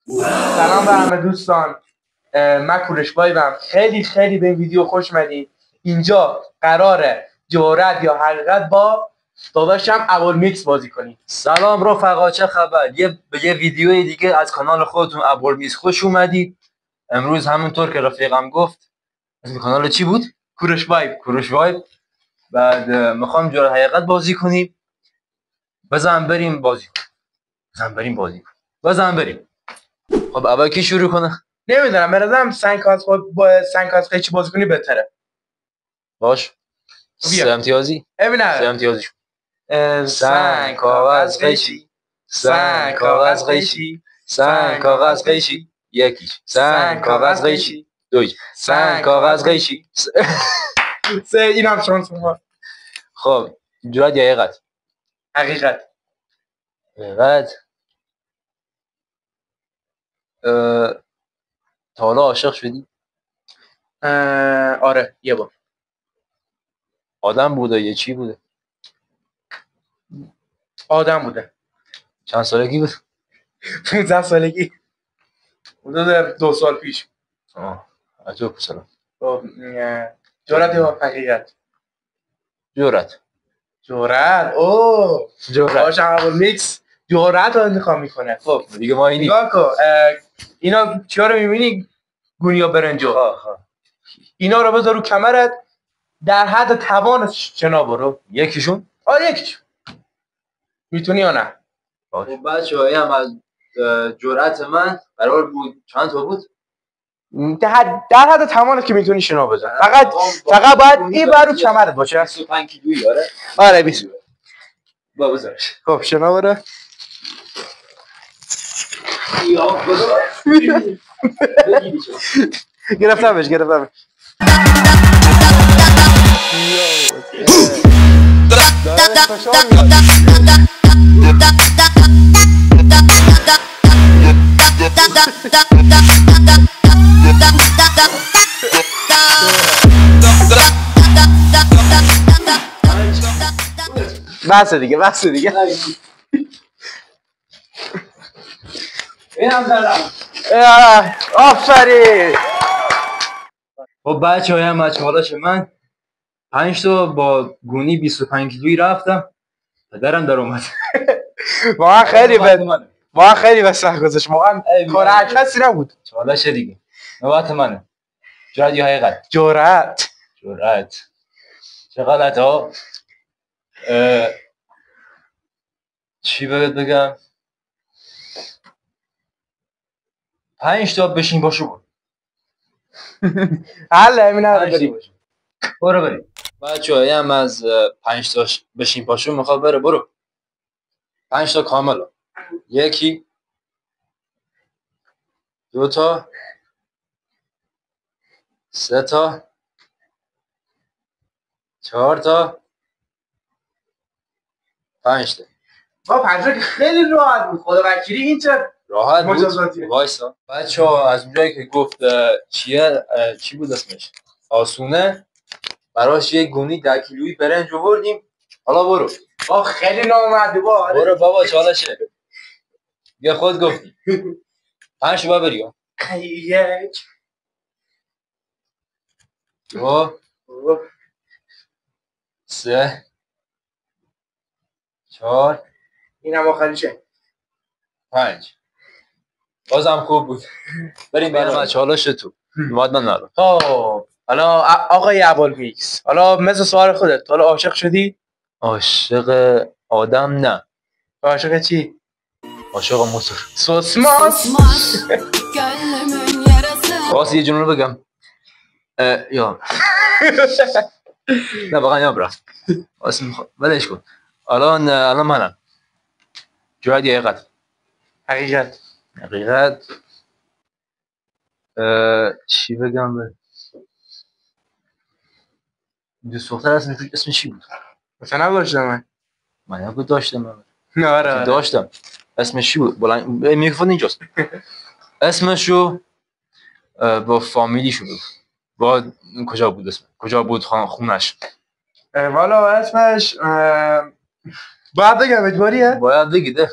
سلام به همه دوستان، من کوروش بایدم. خیلی به این ویدیو خوش اومدین. اینجا قراره جرأت یا حقیقت با داداشم ابوالمیکس بازی کنیم. سلام رفقا، چه خبر؟ به یه ویدیوی دیگه از کانال خودتون ابوالمیکس خوش اومدید. امروز همونطور که رفیقم گفت اسم کانال چی بود؟ کوروش وایب. بعد میخوام جرأت حقیقت بازی کنیم. بزن بریم بازی کنیم. خب اول کی شروع کنه؟ نمیدونم، به نظرم سنگ قیچی بازی کنی بهتره. باش. سه امتیازی؟ ببینم سه امتیازی شد. سنگ کاغذ قیچی، سنگ کاغذ قیچی، سنگ کاغذ قیچی، یکیش سنگ کاغذ قیچی، دویش سنگ کاغذ قیچی. سه. اینم شانس ما. خب جرأت یا حقیقت؟ حقیقت. تا حالا عاشق شدی؟ آره، یه بار. آدم بوده یه چی بوده؟ آدم بوده. چند سالگی بود؟ 15 سالگی. حدود 2 سال پیش. عجب سلام. خب جرأت یا حقیقت؟ جرأت. باشه، ابوالمیکس جرأت رو انتخاب میکنه. خب دیگه ما اینی نگاه کن، اینا چیا رو میبینی؟ گونی یا برنجو. اینا رو بذار رو کمرت، در حد توان شنا برو. یکیشون؟ یکیشون میتونی یا نه؟ خب بچه‌ها هم از جرأت من قرار بود چند تا بود؟ در حد توانت که میتونی شنا بزن. فقط باید این بر رو کمرت باشه. 25 کیلویی. آره 20. با بذارش. خب شنا برو. یا خدا. گرفتمش. بس دیگه. اینم زدم. آفرین. خب بچه‌ها من 5 تا با گونی 25 کیلویی رفتم. پدرم در اومد. واقعا خیلی به سخت گذاشت. واقعا کار کسی نبود. چالش دیگه نوبت منه. جرأت یا حقیقت؟ جرأت. چه غلط ها. چی بگم؟ 5 تا بشین باشو بود. حالا همین بریم. بچه‌ها هم از 5 تا بشین پاشو میخواد بره. برو 5 تا کامل. یکی، 2 تا، 3 تا، 4 تا، 5 تا. با 5 تا که خیلی راحت بود. خدا وکیلی این چه راحت مجازاتیه. وایسا بچه‌ها، از اونجایی که گفت چی بود اسمش آسونه، براش یه گونی 10 کیلویی برنج آوردیم. حالا برو. خیلی نامرده. برو بابا، چالشه. بیا خود گفتی. 5 تا بریم. 1 2 3 4 اینم آخریشه. 5. بازم خوب بود. بریم چالش تو. اومد من نرو. خب حالا آقای ابوالمیکس، حالا مثل سوال خودت، حالا عاشق شدی؟ عاشق آدم نه. عاشق چی؟ عاشق موتور. سوسماس. خواست یه جنون بگم. یا نه واقعا یا برا اسم ولش کن. الان منم. جرأت یا حقیقت؟ حقیقت. چی بگم؟ دوست دختر اسم چی بود؟ مثلا نداشتم من نگو داشتم. آره داشتم. اسمش چی بود؟ بلند میکروفون اینجاست. اسمشو با فامیلیشو بگو. با کجا بود اسم؟ کجا بود خونش؟ والا اسمش باید بگم اجباریه؟ باید بگیده.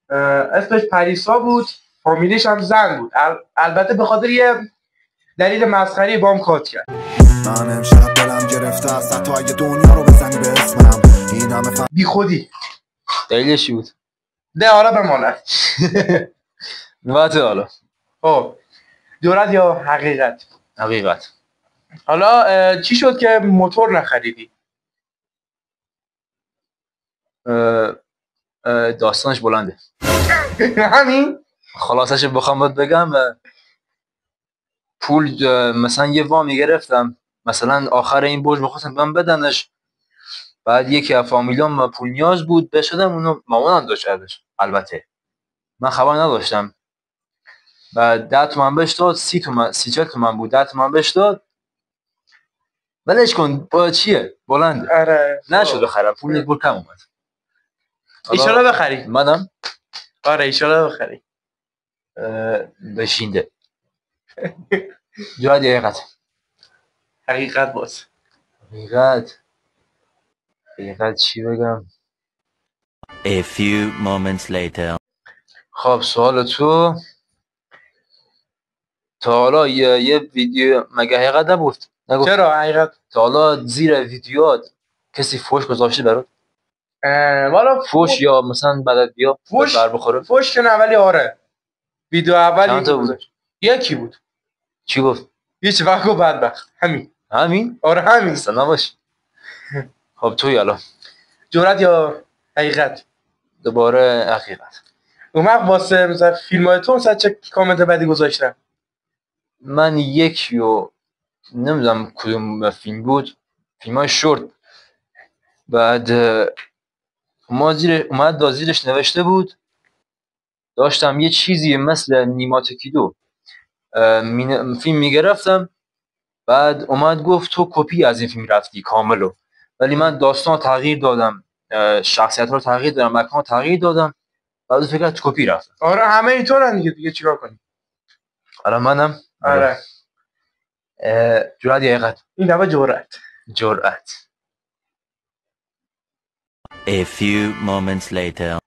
اسمش پریسا بود. فامیلیش هم زن بود. البته به خاطر یه دلیل مسخری بام کات کرد. من امشب دلم گرفته است حتی اگه دنیا رو بزنی به اسمم این همه بی خودی. دلیلش چی بود؟ نه حالا بماند. نوبت حالا. خب جرأت یا حقیقت؟ حقیقت. حالا چی شد که موتور نخریدی؟ داستانش بلنده. همین؟ خلاصش بخوام بهت بگم، پول مثلا یه وامی گرفتم، مثلا آخر این برج می‌خواستم من بدنش، بعد یکی از فامیلیام پول نیاز بود بهش دادم، اونو مامانم داشت ازش، البته من خبر نداشتم. بعد 10 تومن بهش داد، 30 تومن 30 تومن بود، 10 تومن بهش داد. ولش کن، با چیه بلنده. آره نشد بخرم، پول یک بار کم اومد. ایشالا بخری. منم آره ایشالا بخری. بشینده. جای حقیقت. حقیقت باز. حقیقت چی بگم؟ A few moments later. خب سوال تو تا حالا یه ویدیو مگه حقیقت نبود؟ نگفت. چرا حقیقت؟ تا حالا زیر ویدیوات کسی فوش گذاشته برات؟ والا فوش یا مثلا بلد بیا فوش بر بخوره؟ فوش که نه ولی آره ویدیو اول چند تا بود؟ یکی بود. چی گفت؟ هیچ وقت گفت بدبخت. همین؟ آره همین. اصلا نباش. خب توی حالا جرأت یا حقیقت؟ دوباره حقیقت. اون وقت واسه مثلا فیلمای تو مثلا چه کامنت بدی گذاشتن؟ من یکیو نمیدونم کدوم فیلم بود، فیلمای شورت، بعد اومد زیرش نوشته بود داشتم یه چیزی مثل نیماتکیدو فیلم میگرفتم، بعد اومد گفت تو کپی از این فیلم رفتی کاملو، ولی من داستان تغییر دادم، شخصیت رو تغییر دادم، مکان تغییر دادم، بعد فکر تو کپی رفتم. آره همه اینطورن دیگه چیکار کنی؟ آره منم. آره. جرأت یا حقیقت؟ این دفعه جرأت. A few moments later.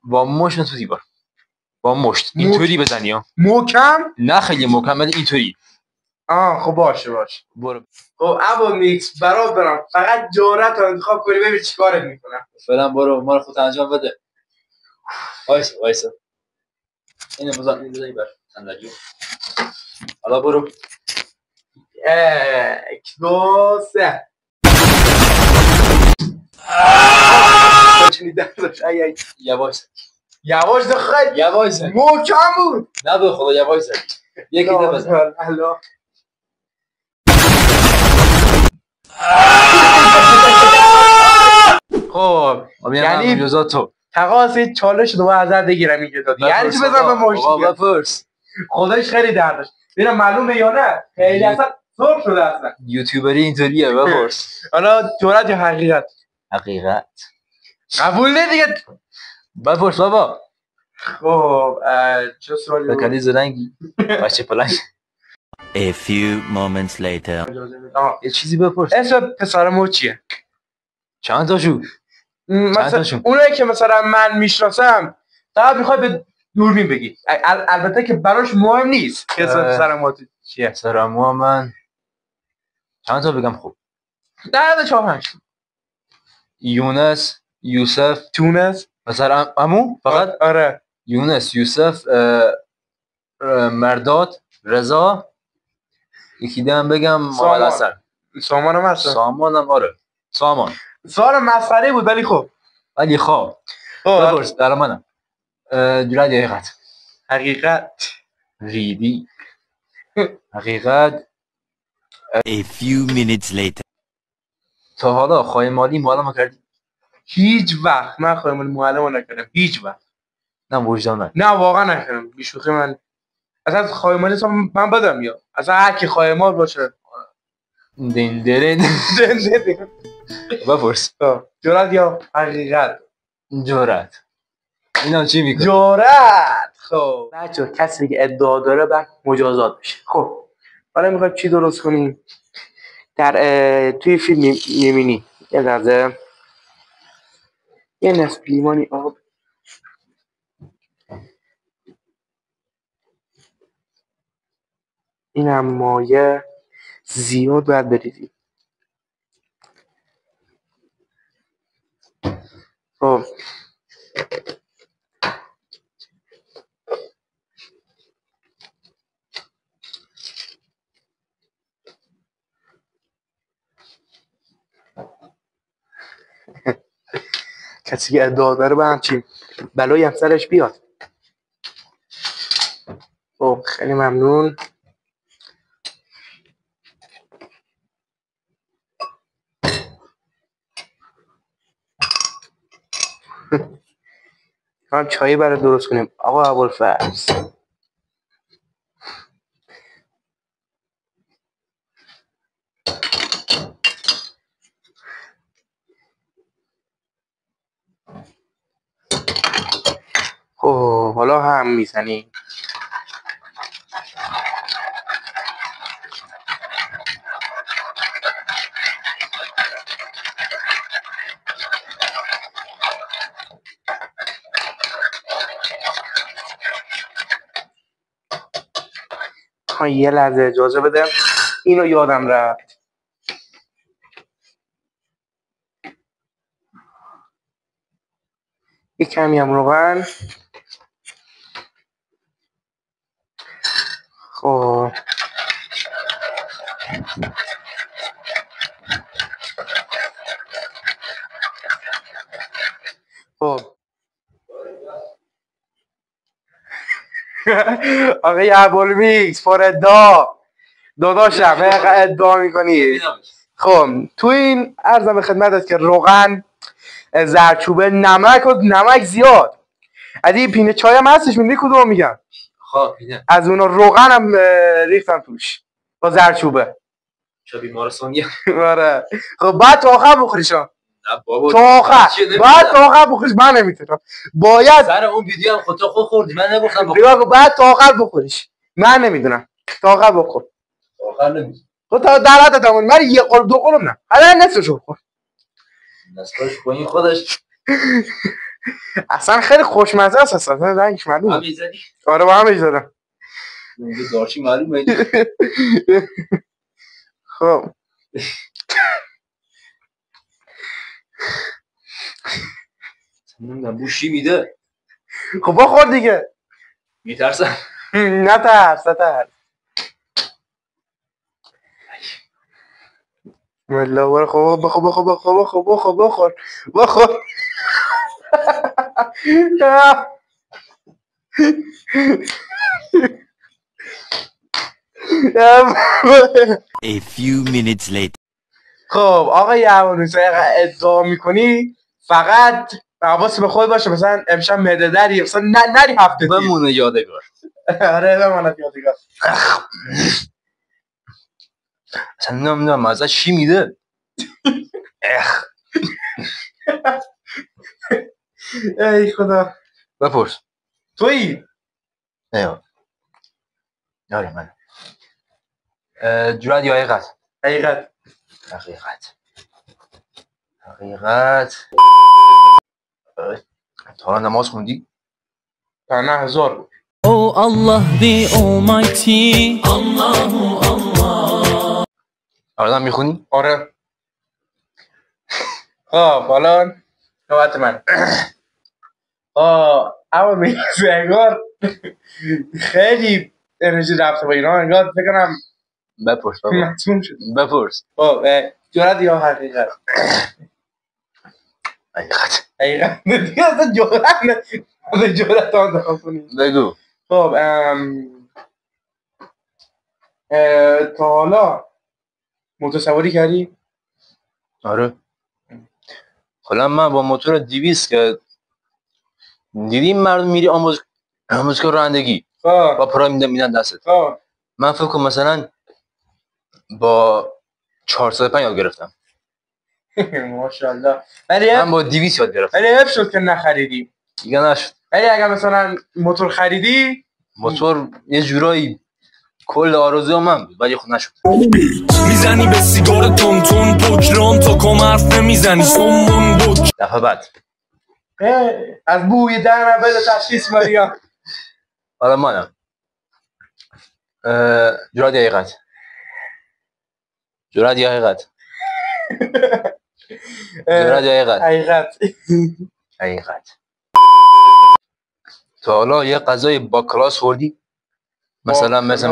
با مشت تو دیوار، با مشت اینطوری بزنی ها، محکم؟ نه خیلی محکم، ولی اینطوری. خب باشه برو. خب ابا میکس برات برام فقط جرأت رو انتخاب کنی ببین چیکارت میکنم. فعلا برو ما رو خود انجام بده. وایسا اینو بزنی بر صندلی. حالا برو. 1 2 3. یواش دخل یواش محکم بود. نه به خدا یواش زدی. یکی ده بزن. خب یعنی تو تقاضای چالش رو ازت بگیرم اینجا دادی، یعنی چی بزن به مشت؟ بابا بپرس. خودش خیلی دردش ببینم معلومه یا نه، خیلی اصلا سرخ شده اصلا یوتیوبری اینطوریه. بپرس. حالا جرأت یا حقیقت؟ حقیقت. قبول نه دیگه. بپرس بابا. خب چه سوالی بود؟ بکلی زرنگی بچه پلنگ. A few moments later. یه چیزی بپرس. اسم پسرمو چیه؟ چند تاشو؟ مثلا اونایی که مثلا من میشناسم فقط میخوای به دوربین بگی، البته که براش مهم نیست که اسم پسرمو چیه. پسرمو من چند تا بگم؟ خوب 4 یونس، یوسف، تونس. مثلا عمو فقط. آره یونس، یوسف، مرداد، رضا، یکی دیگه هم بگم محمد حسن. سامان هم هست. سامانم آره. سامان. سوال مسخره بود ولی خب. بپرس برای منم. جرأت یا حقیقت؟ حقیقت. ریدی. حقیقت. A few minutes later. تا حالا خواهی مالی معلم کردی؟ هیچ وقت من خواهی مالی معلم نکردم، هیچ وقت. نه وجدان نه واقعا نکردم، بیشوخی. من اصلا خواهی مالی من بدم یا اصلا هر کی خواهی مال باشه. دین درین. بپرس. جرأت یا حقیقت؟ جرأت. اینا چی میکنه؟ جرأت. خب بچه کسی که ادعا داره بعد مجازات بشه. خب حالا میخوایم چی درست کنیم؟ در توی فیلم میبینی یه لحظه یه نصف لیمانی آب اینم مایه زیاد باید بریزیم. خب کسی که ادعا داره به همچین بلایی هم سرش بیاد. خب خیلی ممنون. هم چایی برای درست کنیم آقا ابوالفضل. خب حالا هم میزنیم. یه لحظه اجازه بده، اینو یادم رفت. یه کمی هم روغن. خب خب آقای ابوالمیکس پر ادعا داداشم ادعا میکنی. خب تو این عرضم به خدمتت که روغن، زردچوبه، نمک زیاد. از این پینه چای هم هستش، میدونی کدوم میگم؟ خب پینه از اونا روغن هم ریختم توش با زردچوبه. چه بیمارستانی؟ آره. خب بعد تا آخر بخوریشان. نه بابا تا آخر بعد تا آخر بخوریش. من نمیتونم، باید سر اون ویدیو هم خودت خود خوردی، من نگفتم بخور. نگاه کن بعد تا آخر بخوریش. من نمیدونم تا آخر بخور. آخر نمیدونم. خب تا در حد تمام. من یه قلب دو قلب نه، الان نصفشو بخور. نصفش کنی خودش. اصلا خیلی خوشمزه است، اصلا رنگش معلومه. هم میزدی؟ آره با هم میزدم. اینجا دارچی معلومه. خب نمیدونم بوشی میده. خب بخور دیگه. میترسم. نه ترس. والله برو. خب بخور. A few minutes later. خب آقای ابوالمیکس ادعا میکنی فقط حواس به خود باشه، مثلا امشب معده دری، مثلا نری هفته بمونه یادگار. آره بمونه یادگار. اصلا نمیدونم ازش چی میده. ای خدا. بپرس. تویی؟ نه آره من. جرأت یا حقیقت؟ حقیقت. تا حالا نماز خوندی؟ تا نه 1000. Oh Allah the Almighty. Allah. آره میخونی؟ آره. خب حالا نوبت من. ابوالمیکس انگار خیلی انرژی رفته با اینا، انگار فکر کنم بپرس بابا. مطمئن شد. بپرس. خب جرأت یا حقیقت؟ حقیقت دیگه اصلا جرأت نه. جرأت آن دخل کنی. بگو. خب تا حالا موتور کردی؟ آره. حالا من با موتور 200 که دیدیم مردم میری آموزگاه رانندگی با پرایم میدن دستت. من فکر کنم مثلا با 405 یاد گرفتم. ماشاءالله. من با 200 یاد گرفتم. ولی حیف شد که نخریدی. دیگه نشد. ولی اگر مثلا موتور خریدی، موتور یه جورایی کل آرزوی من بود ولی خود نشد. میزنی به سیگار تون پوکران تا کم حرف نمیزنی سمون بک. دفعه بعد از بوی دهن اول تشخیص مریم. حالا منم جرأت یا حقیقت؟ جرأت یا حقیقت؟ جرأت یا حقیقت؟ حقیقت. حقیقت. تا حالا یه غذای با کلاس خوردی؟ مثلا مثل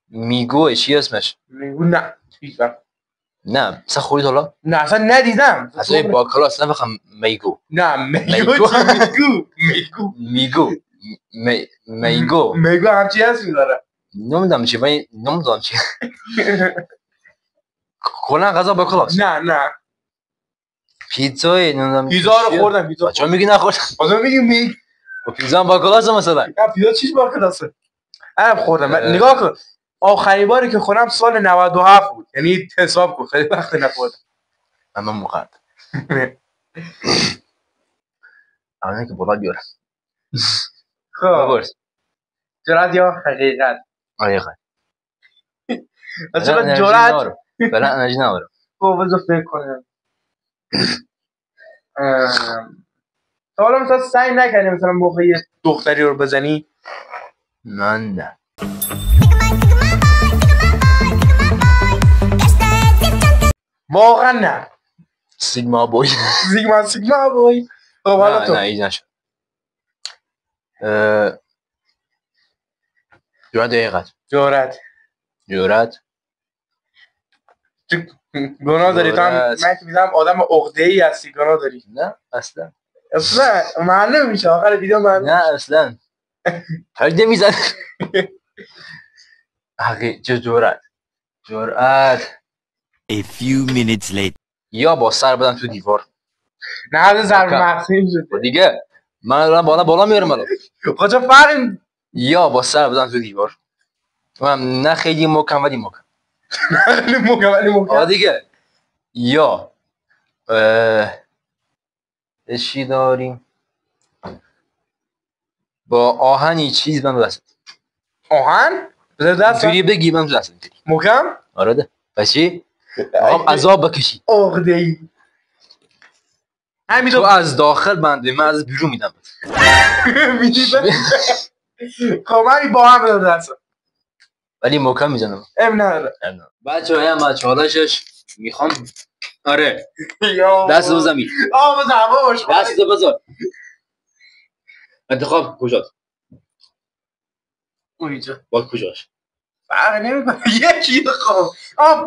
میگو چی اسمش؟ میگو نه هیچ وقت. نه مثلا خوردی حالا؟ نه اصلا ندیدم. غذای با کلاس نفخم میگو. نه میگو میگو همچی هست میداره. نمیدونم چی ولی نمیدونم چی. کلا غذا با کلاس. نه پیتزای نمیدونم. پیتزا رو خوردم. پیتزا بچه‌ها میگی نخورد. بازم میگی پیتزا با کلاس مثلا. نه پیتزا چیش با کلاسه. خوردم. نگاه کن آخرین باری که خوردم سال 97 بود. یعنی حساب کن خیلی وقت نخوردم. من موقع الان که بالا بیارم. خب جرأت یا حقیقت؟ حقیقت. اصلا جرأت بلا انرژی ندارم. خب بذار فکر کنم. تا حالا مثلا سعی نکردی مثلا موقع یه دختری رو بزنی؟ من نه. واقعا نه. سیگما بوی. سیگما بوی. خب حالا تو. نه ایج نشد. جرأت یا حقیقت؟ جرأت. گناه داری تو هم. من که میدم آدم عقده‌ای هستی گناه داری. نه اصلا معلوم میشه آخر ویدیو معلوم. نه اصلا هرده میزن. جرأت. A few minutes later. یا با سر بدم تو دیوار. نه از ضرب مغزی شده دیگه من الان بالا میارم الان. کجا فرق؟ یا با سر بدم تو دیوار. من نه خیلی محکم ولی محکم. خیلی محکم دیگه. یا چی داریم؟ با آهنی چیز من دست. آهن؟ بذار دست جوری بگی من دست. محکم؟ آره ده. پس چی؟ آقام عذاب بکشی. عقده‌ای. همین تو از داخل بنده من از بیرون میدم. میدیده؟ خب من با هم بذار دست. ولی محکم میزنم. نداره. بچه‌ها چالشش میخوام. آره دست بزن زمین. باش دست بزن. انتخاب کجاست؟ اونجا. با کجاش؟ فرق نمیکنه یکی خب.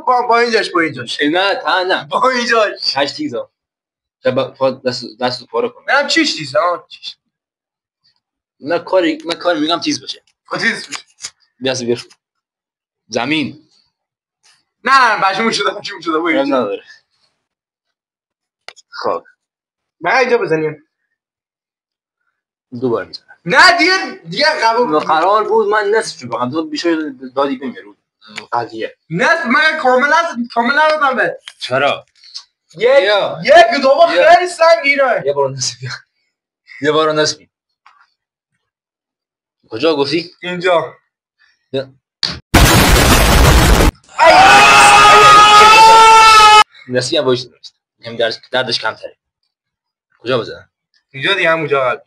با اینجاش نه تا نه. با اینجاش. هشت تیزا. دست پاره کنم. نه چیش تیز چیش. نه کاری میگم تیز باشه. تیز باشه. دست بیار. زمین. نه بشمون شده با اینجا. نداره. خب من اینجا بزنیم. دوباره میزنم. نه دیگه قبول. قرار بود من نصف بگم تو بیشتر دادی بمیرو. قضیه. نصف من کامل ندادم به. چرا؟ یک دوبار خیلی سنگینه. یه بار نصف. کجا گفتی؟ اینجا. نصفی هم باید درست. هم دردش کمتره. کجا بزنم؟ اینجا دیگه همونجا قلب.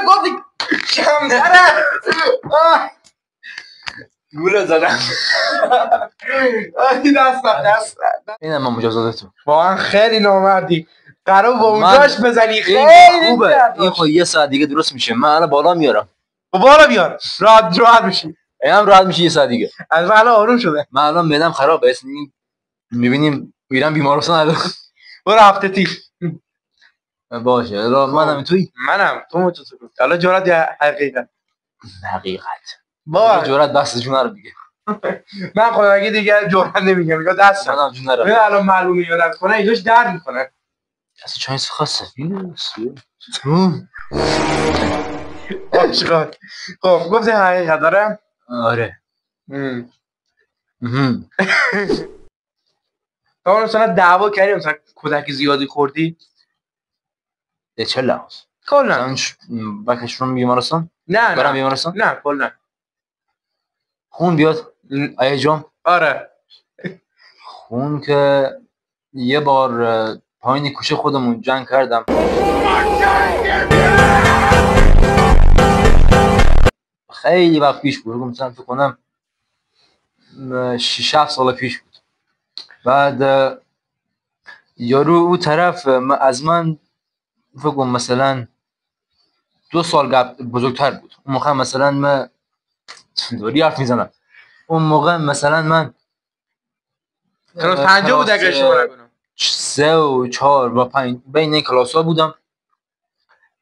گفتی کمتره. گوله زدم. دست اینم من مجازات تو. واقعا خیلی نامردی. قرار با اونجاش بزنی. خیلی خوبه. این خود یه ساعت دیگه درست میشه. من الان بالا میارم. بالا بیار. راحت میشی. اینم راحت میشه یه ساعت دیگه. از الان آروم شده. من الان معدم خرابه. میبینیم میرم بیمارستان الان. برو هفته تی. باشه. الان منم توی. منم تو متوسط. الان جرأت یا حقیقت؟ با جرأت بس جون رو دیگه. من خودم دیگه جرأت نمیگم. میگم دست منم جون رو. من الان معلومه یا نکنه اینجاش درد میکنه. اصلا چای خاصه. عاشقان. خب گفتی حقیقت داره؟ آره. تا مثلا دعوا کردی مثلا کودکی زیادی خوردی؟ چه لحاظ؟ کلا بکشون بیمارستان؟ نه برم بیمارستان؟ نه کلا خون بیاد؟ ایجام؟ آره خون که یه بار پایین کوچه خودمون جنگ کردم. خیلی وقت پیش بود، مثلا فکر کنم 6-7 سال پیش بود. بعد یارو اون طرف از من فکر کنم مثلا 2 سال بزرگتر بود. اون موقع مثلا من داری حرف میزنم، اون موقع مثلا من کلاس 50 بود اگه اشتباه نکنم. 3 و 4 و 5 بین این کلاس ها بودم.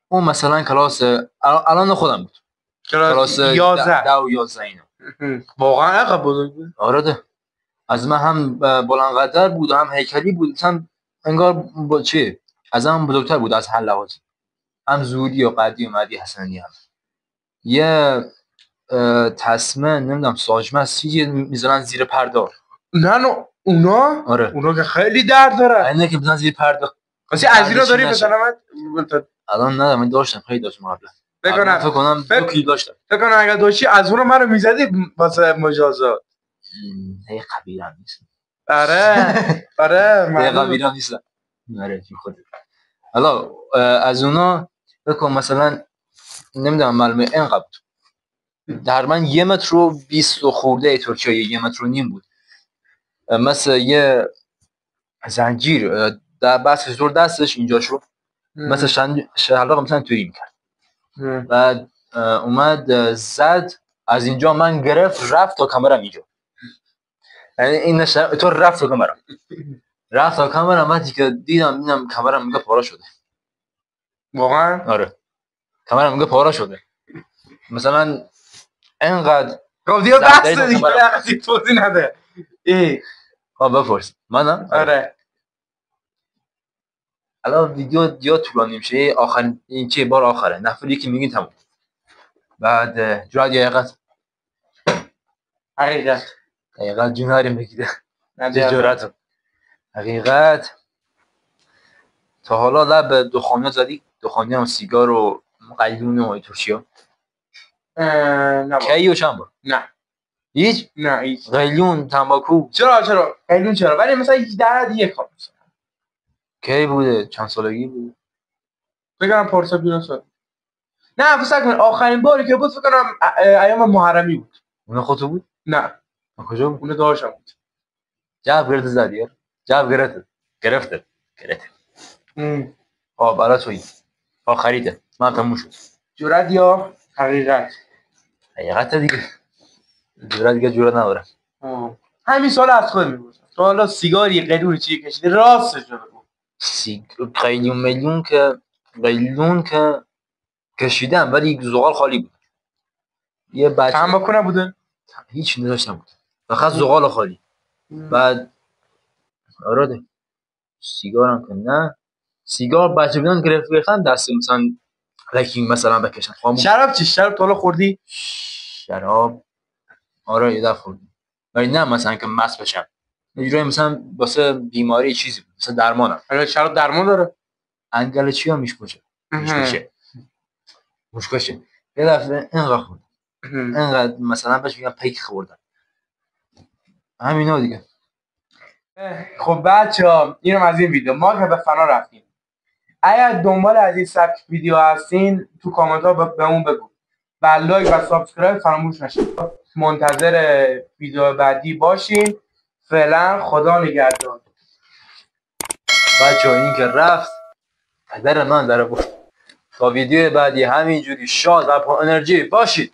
اون مثلا کلاس الان خودم بود، کلاس 10 و 11 اینا. واقعا عقب بزرگ بود. آره ده. از من هم بلند قدر بود و هم هیکلی بود، مثلا انگار با چه از هم بزرگتر بود از هر لحاظ، هم زوری و قدی و مدی حسنی هم. یه تسمه نمیدونم ساجمه چیزی میذارن زیر پرده. نه اونا آره اونا که خیلی درد داره. اینه که میذارن زیر پرده. واسه از اینا داری بزنم. الان نه من داشتم، خیلی داشتم قبلا. فکر کنم 2 کیلو داشتم. فکر کنم اگه داشتی از اون منو میزدی واسه مجازات. هی قبیلم نیست. آره هی قبیلم نیست. آره چی خودت. حالا از اونا بکن مثلا نمیدونم معلومه اینقدر در من 1 متر و 20 خورده ترکیه 1 متر و نیم بود. مثل یه زنجیر در بس زور دستش اینجا شد، مثلا شلق مثلا تویی میکرد. بعد اومد زد از اینجا من گرفت رفت تا کامرم اینجا. یعنی این تو رفت تا کامرم بعدی که دیدم کامرم میگه پارا شده. واقعا؟ آره کامرم میگه پارا شده. مثلا اینقدر خب دیگه بحث دیگه اگه توضیح نده. بپرس منم. آره الان ویدیو یا طولانی میشه، آخرین این چه بار آخره نفری که میگین تموم. بعد جرأت یا حقیقت جوناری میگیره. جرأت حقیقت تا حالا لب دخانیات زدی؟ دخانی هم سیگار و قلیون و ترشیا؟ نه کی و چند بار؟ نه هیچ؟ نه هیچ. قلیون تنباکو چرا قلیون چرا ولی مثلا 10 کار کی بوده؟ چند سالگی بود؟ بگم پارسال بیرون شد. نه فکر کنم آخرین باری که بود فکر کنم ایام محرمی بود. اون خودت بود؟ نه کجا بود؟ اون داشتم بود. جواب گرفت زدی؟ جواب گرفت. برای تویی خریده من تموم شد. جرأت یا حقیقت؟ حقیقت دیگه. جرأت ندارم. همین سال از خود میگوزم تو حالا سیگاری قلیون چیه کشیدی راستش رو بگو. قلیون که کشیدم ولی زغال خالی بود. یه بچه تنباکو نبوده؟ هیچ نداشتم بود، فقط زغال خالی. بعد آره سیگارم که نه. سیگار بچه بودن گرفتم دست مثلا لکی مثلا بکشم. شراب چی؟ شراب تا حالا خوردی؟ شراب آره یه دفعه خوردم ولی نه مثلا که مست بشم. یه جوری مثلا واسه بیماری چیزی بود، مثلا درمانم. آره شراب درمان داره. انگل چی ها میشکشه. یه دفعه اینقدر خوردم اینقدر مثلا بهش میگم پیک خوردم. همینا دیگه. خب بچه‌ها اینم از این ویدیو. ما که به فنا رفتیم. اگر دنبال از این سبک ویدیو هستین تو کامنت ها بهمون بگو و لایک و سابسکرایب فراموش نشه. منتظر ویدیو بعدی باشین. فعلا خدا نگهدار. بچه‌ها این که رفت پدر من داره بود. تا ویدیو بعدی همینجوری شاد و با انرژی باشید.